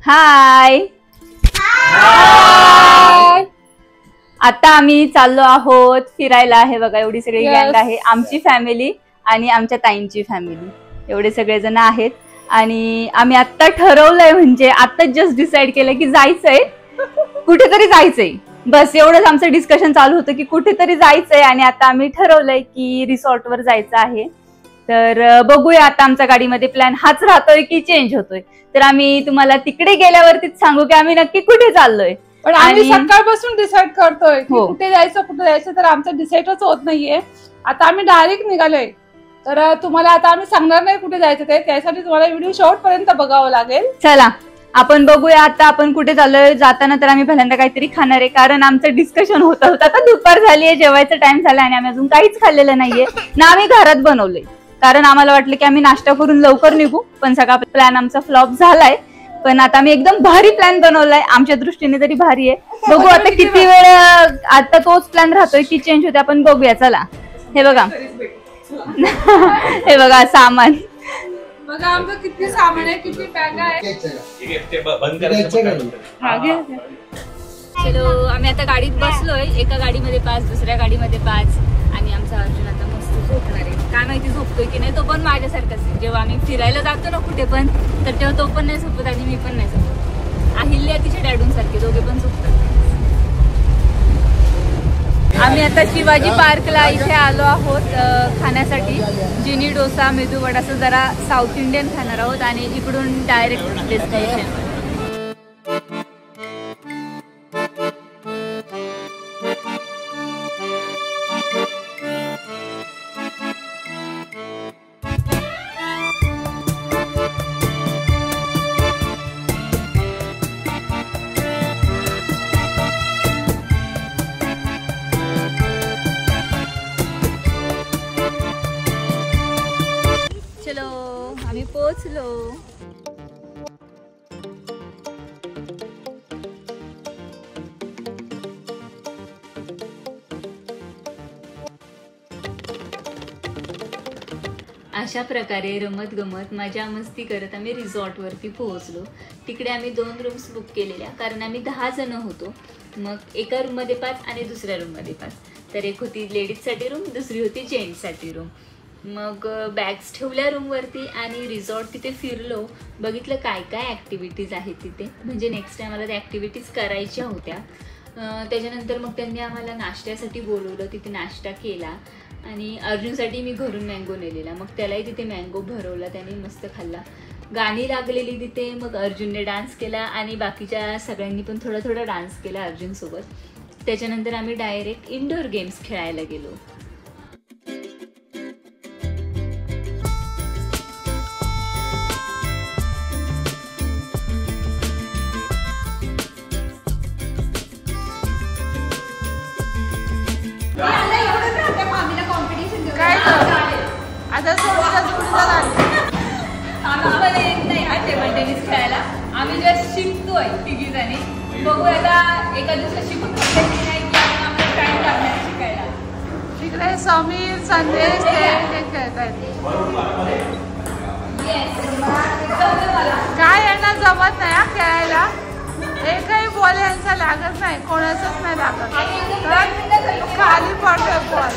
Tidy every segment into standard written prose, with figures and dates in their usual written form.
हाय आता आम्ही चाललो आहोत फिरायला. हे बघा एवढी सगळी गँग आहे, आमची फॅमिली आणि आमच्या ताईंची फॅमिली, एवढे सगळे जण आहेत. आणि आम्ही आता ठरवलंय, म्हणजे आता जस्ट डिसाइड केलं की जायचंय, कुठेतरी जायचंय. बस एवढंच आमचं डिस्कशन चालू होतं की कुठेतरी जायचंय. आणि आता आम्ही ठरवलंय की रिसॉर्टवर जायचं आहे. तर बघूया आता आमच्या गाडीमध्ये प्लॅन हाच राहतोय की चेंज होतोय. तर आम्ही तुम्हाला तिकडे गेल्यावरतीच सांगू की आम्ही नक्की कुठे चाललोय. पण आम्ही सकाळपासून डिसाइड करतोय की कुठे जायचं, तर आमचं डिसाइडच होत नाहीये. आता आम्ही डायरेक्ट निघालोय, तर तुम्हाला आता आम्ही सांगणार नाही कुठे जायचं ते, त्यासाठी तुम्हाला व्हिडिओ शेवटपर्यंत बघावं लागेल. चला आपण बघूया आता आपण कुठे चाललोय. जाताना तर आम्ही पहिल्यांदा काहीतरी खाणार आहे, कारण आमचं डिस्कशन होत होतं. आता दुपार झालीये, जेवायचा टाइम झाला आणि आम्ही अजून काहीच खाल्लेलं नाहीये ना. आम्ही घरात बनवलंय, कारण आम्हाला वाटलं की आम्ही नाश्ता करून लवकर निघू, पण सगळा प्लॅन आमचा फ्लॉप झालाय. पण आता आम्ही एकदम भारी प्लॅन बनवलाय, आमच्या दृष्टीने तरी भारी आहे. बघू आता किती वेळ आता तोच प्लॅन राहतोय की चेंज होते, आपण बघूया. चला हे बघा हे बघा सामान, बघा आमचं किती सामान आहे, किती बॅग आहे. चलो आम्ही आता गाडीत बसलोय, एका गाडीमध्ये 5, दुसऱ्या गाडीमध्ये 5. आणि आमचा अर्जुन आता मस्त झोपणार आहे. काय माहिती झोपतोय की नाही. तो पण माझ्यासारखाच, जेव्हा आम्ही फिरायला जातो ना कुठे पण, तर तेव्हा तो पण नाही झोपत आणि मी पण नाही झोपत. अहिल्या तिच्या डॅडूंसारखे दोघे पण झोपतात. आम्ही आता शिवाजी पार्कला इथे आलो आहोत खाण्यासाठी. जिनी डोसा, मेदू वडा असं जरा साऊथ इंडियन खाणार आहोत आणि इकडून डायरेक्ट डेस्टिनेशन. आम्ही पोहोचलो. अशा प्रकारे रमत गमत मजा मस्ती करत आम्ही रिसॉर्ट वरती पोहोचलो. तिकडे आम्ही 2 रूम्स बुक केलेल्या, कारण आम्ही 10 जण होतो. मग एका रूम मध्ये 5 आणि दुसऱ्या रूम मध्ये 5. तर एक होती लेडीज साठी रूम, दुसरी होती जेंट्स साठी रूम. मग बॅग्स ठेवल्या रूमवरती आणि रिसॉर्ट तिथे फिरलो, बघितलं काय काय ॲक्टिव्हिटीज आहेत तिथे. म्हणजे नेक्स्ट टाइम मला त्या ॲक्टिव्हिटीज करायच्या होत्या. त्याच्यानंतर मग त्यांनी आम्हाला नाश्त्यासाठी बोलवलं, तिथे नाश्ता केला. आणि अर्जुनसाठी मी घरून मँगो नेलेला, मग त्यालाही तिथे मँगो भरवला, त्याने मस्त खाल्ला. गाणी लागलेली तिथे, मग अर्जुनने डान्स केला आणि बाकीच्या सगळ्यांनी पण थोडा थोडा डान्स केला अर्जुनसोबत. त्याच्यानंतर आम्ही डायरेक्ट इंडोर गेम्स खेळायला गेलो. टेबल टेनिस खेळायला आम्ही जस्ट शिकतोय तिघी जणी. बघू आता एका दिवसात शिकून नाही की आम्हाला टाइम लागणार शिकायला. तिकडे समीर, संदेश ते खेळत आहेत. काय यांना जमत नाही खेळायला, एकही बॉल यांचा लागत नाही, कोणाचाच नाही लागत, खाली पडतोय बॉल.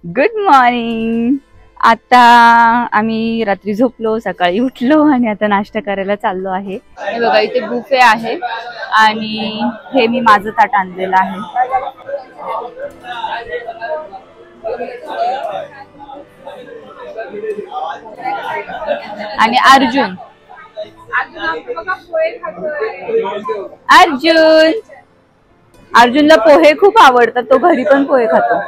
Good morning. आता आम्ही रात्री झोपलो, सकाळी उठलो आणि आता नाश्ता करायला चाललो आहे. हे बघा इथे बुफे आहे आणि हे मी माझं ताट आणलेलं आहे. आणि अर्जुन अर्जुनला पोहे खूप आवडतात, तो घरी पण पोहे खातो.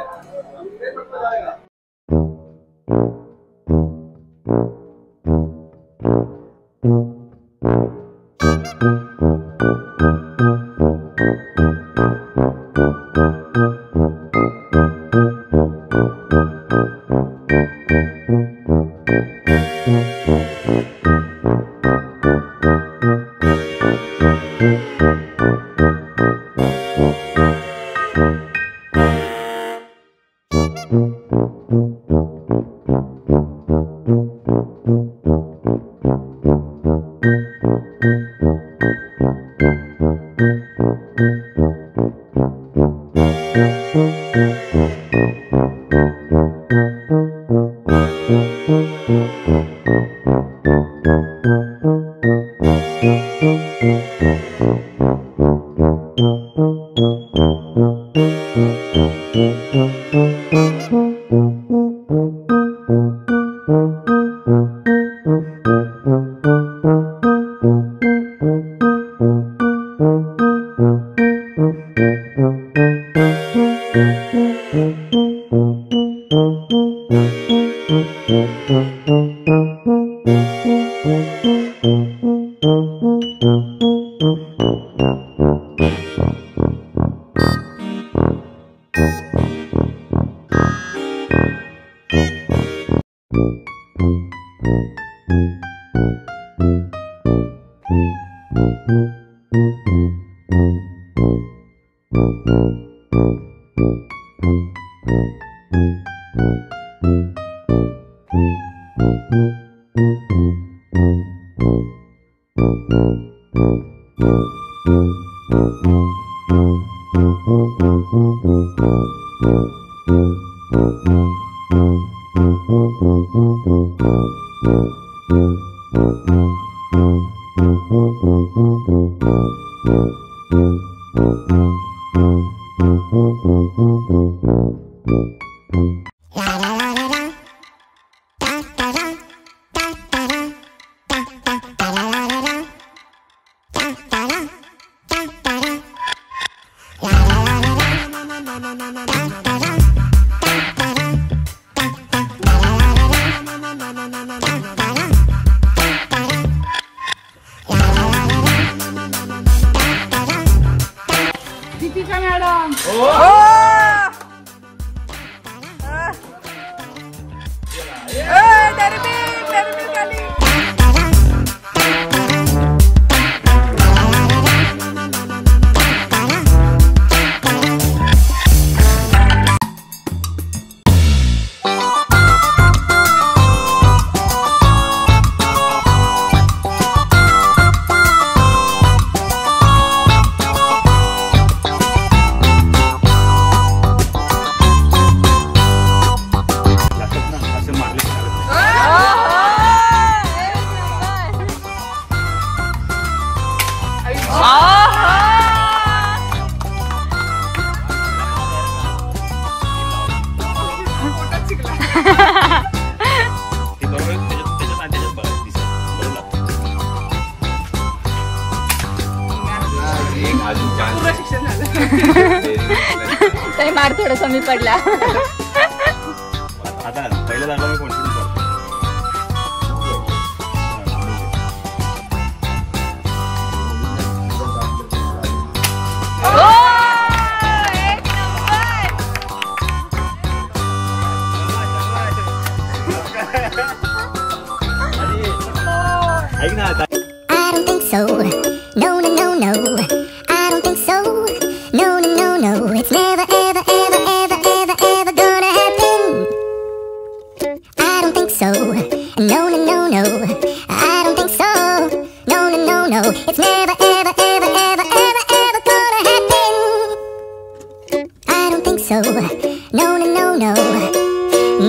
दीपिका मॅडम तरी मार थोडं कमी पडला. आता पहिल्या लागला मी कॉन्फिडन्स ऐक ना आता. I don't think so. No, no, no, no. I don't think so. No, no, no, no. It's never, ever, ever, ever, ever, ever gonna happen. I don't think so. No, no, no, no. I don't think so. No, no, no, no. It's never, ever, ever, ever, ever, ever gonna happen. I don't think so. No, no, no, no.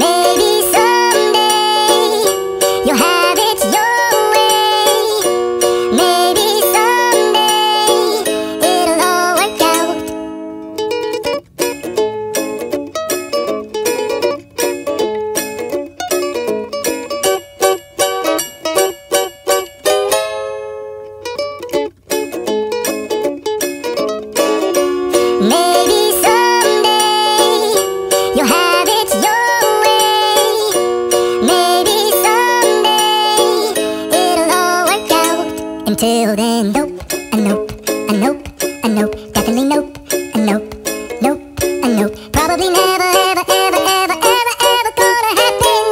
Maybe someday you'll have it your way. Maybe someday it'll all work out. Maybe someday you'll have it your way. Maybe someday it'll all work out. Until then, nope, a nope, a nope, a nope, definitely nope, a nope, nope, a nope. Probably never, ever, ever, ever, ever, ever gonna happen.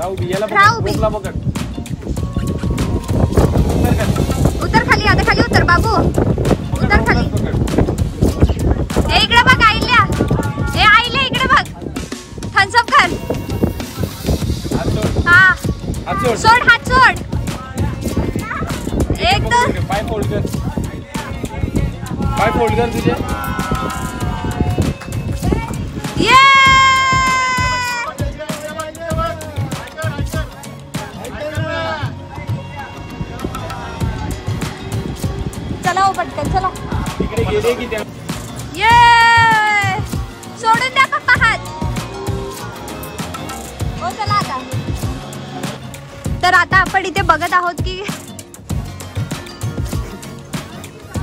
राहू बी याला राहू बी. पकड पकड. उतर खाली, आता खाली उतर बाबू, उतर खाली. ए इकडे बघ आईल्या, ए आईल्या इकडे बघ, थम्सअप कर. हा सोड, हात सोड. एक दोन, पाय फोल्ड कर, पाय फोल्ड कर तुझे. ये चला हो पटकन चला. तिकडे गेले की त्या ये सोडून द्या पप्पा हात. हो चला आता. तर आता आपण इथे बघत आहोत की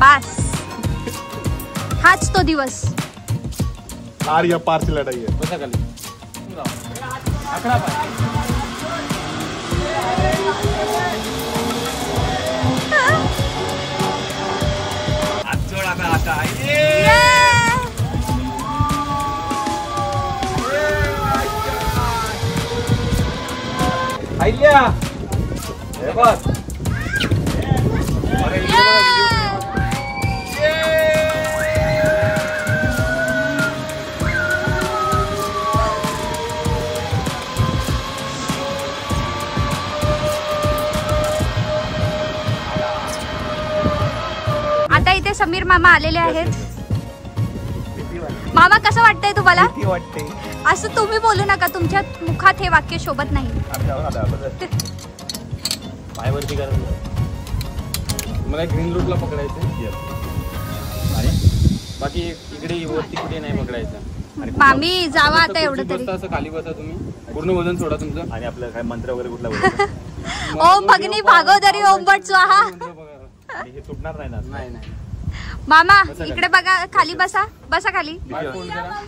बस हाच तो दिवस. आर या पारची लढाई आहे. बसा खाली. अकरा पाय. हात जोड आता आता. आईल्या हे बघ. अरे आता इथे समीर मामा आलेले आहेत. मामा कसं वाटतंय तुम्हाला? वाटते असं तुम्ही बोलू नका, तुमच्या मुखात हे वाक्य शोभत नाही. पायवरती करा. मला ग्रीन रूटला पकडायचं आणि बाकी इकडे वरती कुठे नाही पकडायचं. मामी जावा आता एवढं तरी. बसता असं खाली बसा तुम्ही. पूर्ण वजन सोडा तुमचं. आणि आपलं काय मंत्र वगैरे कुठला ओम भगनी भागोदरी ओम भट स्वाहा. आणि हे सुटणार नाही ना. नाही नाही. मामा इकडे बघा, खाली बसा, बसा खाली. पाय फोल्ड करा.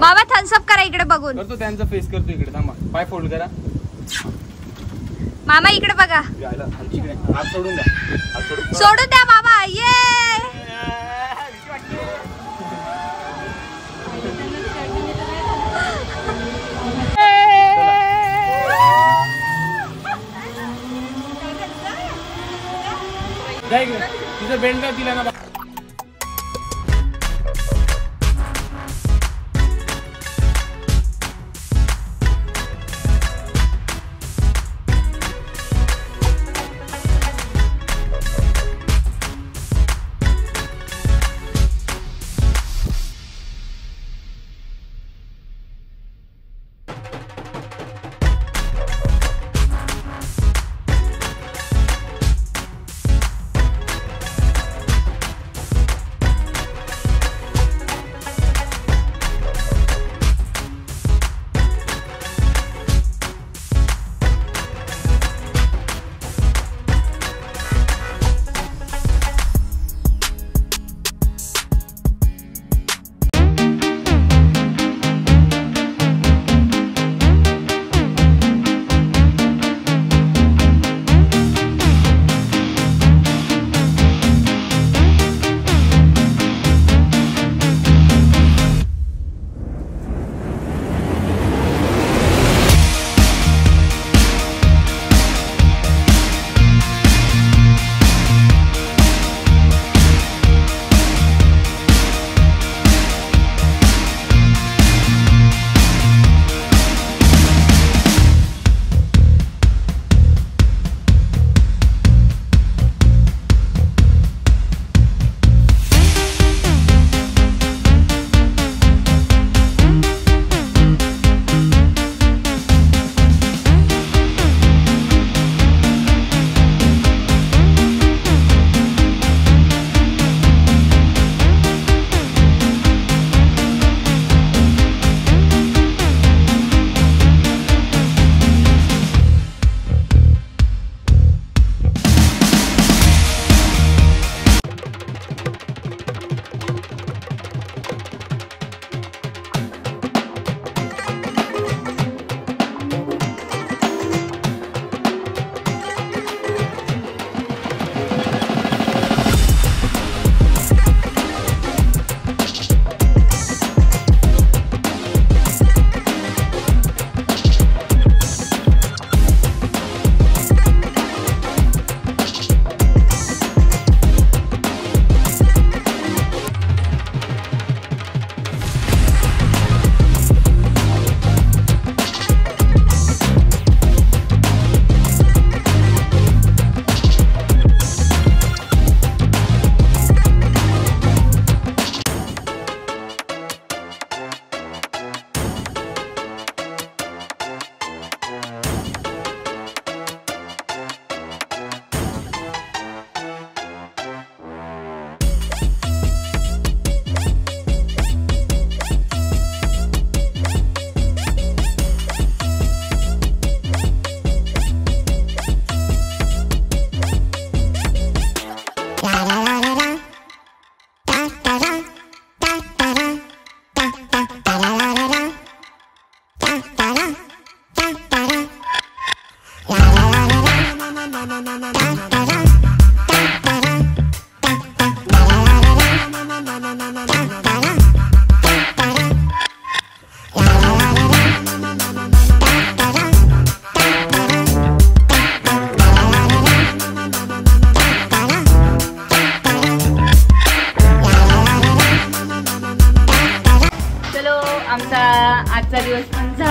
मामा थम्सअप करा इकडे बघून. करतो त्यांचा फेस करतो इकडे. थांबा. पाय फोल्ड करा. मामा इकडे बघा. इकडे हात सोडून द्या. हात सोडून सोडून द्या मामा. ये जा इकडे. तिथं बेंड काय दिला ना.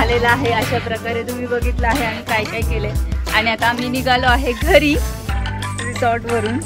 झालेला आहे. अशा प्रकारे तुम्ही बघितलं आहे आणि काय काय केलंय. आणि आता आम्ही निघालो आहे घरी रिसॉर्ट वरून.